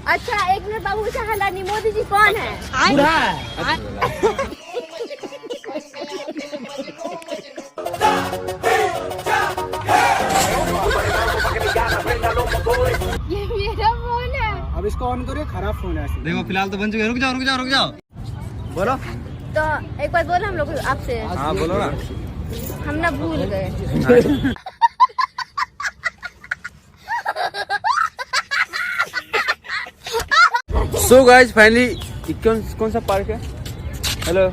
अच्छा एक मिनट बाबू से हलानी, मोदी जी कौन है? बुरा है। ये मेरा फोन है। अब इसको ऑन करो, खराब फोन है। देखो फिलहाल तो बन चुके हैं। रुक जाओ बोलो। तो एक बात बोला हम लोग आपसे। हाँ बोलो ना। हम ना भूल गए। सो गाइस फाइनली कौन सा पार्क है? हेलो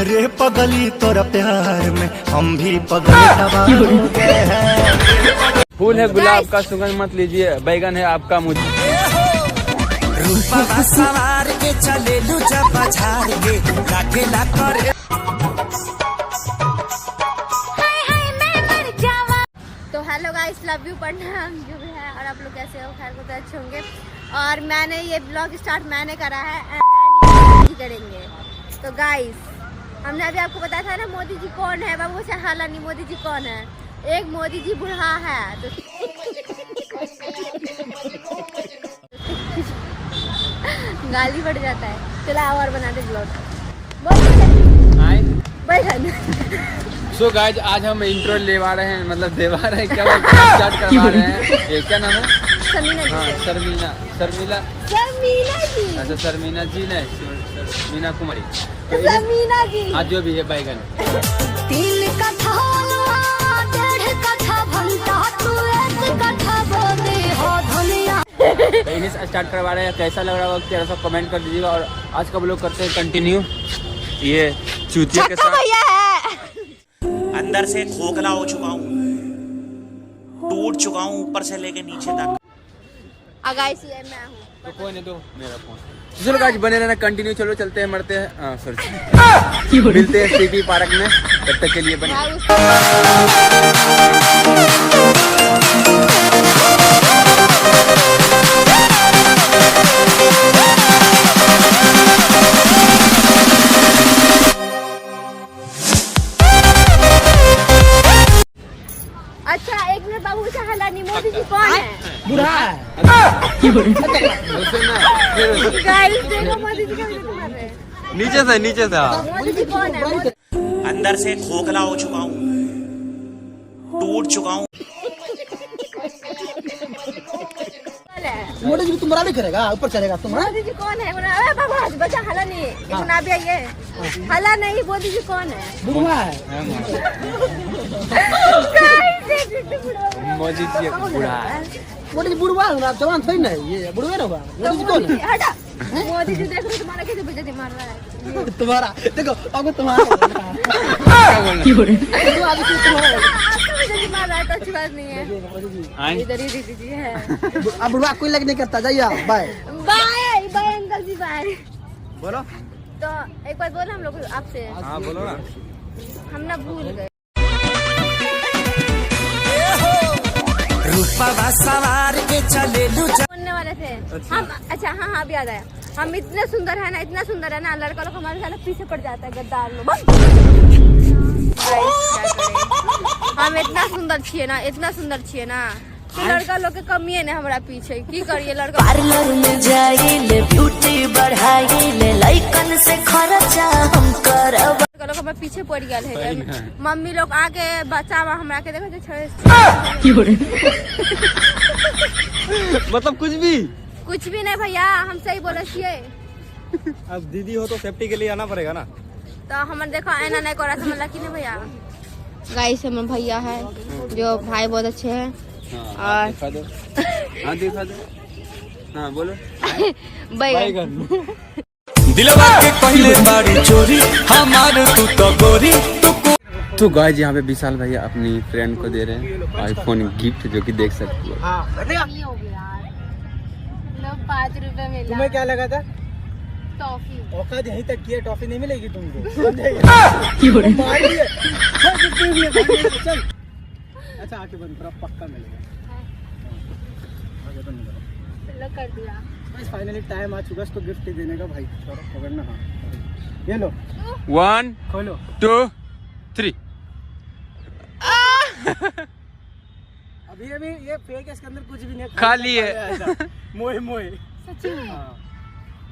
रे पगली तोरा प्यार में हम भी पगल हो गए हैं। फूल है गुलाब का सुगंध मत लीजिए, बैगन है आपका मुझे। रूपा सवार के चले लू जब बाजार के लागे ला करे। तो हेलो गाइस, लव यू प्रणाम जो भी है, और आप लोग कैसे हो? खैर को तो अच्छे होंगे। और मैंने ये ब्लॉग स्टार्ट मैंने करा है एंड करेंगे। तो गाइस हमने अभी आपको बताया था ना मोदी जी कौन है, बाबू से हाला नहीं, मोदी जी कौन है? एक मोदी जी बूढ़ा है तो गाली बढ़ जाता है। चला और बना दे ब्लॉग। बैठन। सो गाइस आज हम इंट्रो लेवा रहे हैं, मतलब देवा रहे हैं, क्या स्टार्ट करवा रहे हैं। ये क्या नाम है? शर्मिला जी। हाँ शर्मिला शर्मिला जी। अच्छा शर्मिला जी नहीं, मीना कुमारी। शर्मिला जी। आज जो भी है बैगन। 3 कथा 1.5 कथा भंटा तू 1 कथा बोले हो धनिया। तो इन्हें स्टार्ट करवा रहे हैं। कैसा लग रहा होगा तेरा सब कमेंट कर दीजिएगा। और आज का लोग करते हैं कंटिन्यू ये चूतिया के साथ। भैया है अंदर से खोखला हो चुका हूँ, टूट चुका हूँ ऊपर से लेके नीचे तक। गाइस ये मैं हूँ। तो कोई नहीं, दो मेरा फोन। चलो गाइस बने रहना कंटिन्यू। चलो चलते हैं, मरते हैं, सॉरी मिलते हैं सीपी पार्क में। तब तक के लिए बने। अच्छा एक मिनट बाबू से हलानी, मोदी जी कौन है? बुरा है। गाइस देखो मोदी जी कैसे मार रहे हैं। नीचे से मोदी जी कौन है? अंदर से खोखला हो चुका हूँ, टूट चुका हूँ। मोदी जी तुम्हारा नहीं करेगा, ऊपर चलेगा तुम्हारा। मोदी जी कौन है? अरे बाबा बच्चा हला नहीं, ना भी आइए। हला नहीं, मोदी जी कौन है? बुरा है। मोदी जी बूढ़ा है। मोदी जी बुढ़वा है ना, जवान थोड़ी ना है, ये बुढ़वे ना होगा। मोदी जी कौन है? हटा। मोदी जी देख रहे तुम्हारा कैसे बेइज्जती मार रहा है। तुम्हारा देखो, अब तुम्हारा क्या बोलना? आपका बेइज्जती मार रहा है तो अच्छी बात नहीं है। इधर ही दीदी जी है। अब बुढ़वा कोई लग नहीं करता। जाइए बाय बाय बाय अंकल जी बाय। बोलो। तो एक बात बोला हम लोग आपसे। हाँ बोलो ना। हम ना भूल गए। रूपा सवार के चले लू बोलने वाले थे हम। अच्छा हाँ अभी याद आया। हम इतने सुंदर है ना, इतना सुंदर है ना, लड़का लोग हमारे साथ पीछे पड़ जाता है, गद्दार लोग। हम इतना सुंदर छिए ना, इतना सुंदर छिए ना, लड़का लोग के कमी है ना हमारा पीछे। की करिए लड़का पार्लर में जाइले, ब्यूटी बढ़ाइले, लाइकन से खर्चा हम करब। लड़का लोग हमारे पीछे पड़ गया है। मम्मी लोग आके बच्चा हमरा के देखो मतलब कुछ भी नहीं भैया, हम सही बोले छिए। अब दीदी हो तो सेफ्टी के लिए आना पड़ेगा ना। तो हमने देखो ऐना नहीं करा समझला कि नहीं भैया। गाइस हमारे भैया है जो भाई बहुत अच्छे हैं। हाँ दिखा दो। हाँ दिखा दो। हाँ बोलो। बैगन। दिलवा के पहले बारी चोरी हमारे तू तो गोरी तो गाइस यहाँ पे विशाल भैया अपनी फ्रेंड को दे रहे हैं आईफोन गिफ्ट, जो कि देख सकते हो। हाँ बैठेगा। 5 रुपए मिला। तुम्हें क्या लगा था? टॉफी। औकात यहीं तक की है, टॉफी नहीं मिलेगी तुमको। चल अच्छा आके बंद करो, पक्का मिलेगा। आगे बंद करो। चलो कर दिया। बस फाइनली टाइम आ चुका है इसको गिफ्ट देने का। भाई छोड़ो पकड़ना। हाँ ये लो 1 खोलो। 2 3। अभी ये फेक है, इसके अंदर कुछ भी नहीं है, खाली है। मोए मोए। सच्ची में? हाँ।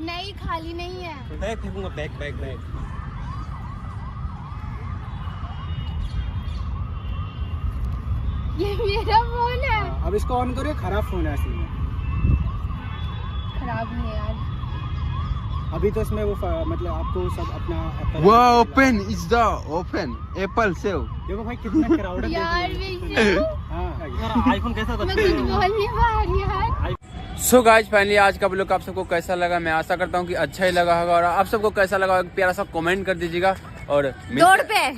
नहीं, खाली नहीं है। बैग फेंकूंगा, बैग बैग बैग। ये मेरा फोन है। अब इसको ऑन करो, खराब फोन है असली में। खराब नहीं है यार। अभी तो इसमें वो मतलब आपको सब अपना Apple वो open is the open Apple save. देखो भाई कितना क्राउड है। यार विष्णु, हाँ आईफोन कैसा था? मैं कुछ बोल नहीं पा रही यार। सो गाइज फाइनली आज का ब्लॉग आप सबको कैसा लगा, मैं आशा करता हूँ कि अच्छा ही लगा होगा, और आप सबको कैसा लगा एक प्यारा सा कमेंट कर दीजिएगा। और दौड़ पे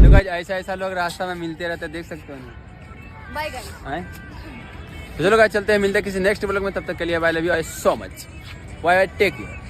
तो गाइज ऐसा लोग रास्ता में मिलते रहते, देख सकते हो ना। Bye guys. तो चलो गाइज चलते हैं, मिलते हैं किसी नेक्स्ट ब्लॉग में, तब तक के लिए bye, love you so much, bye bye, take care.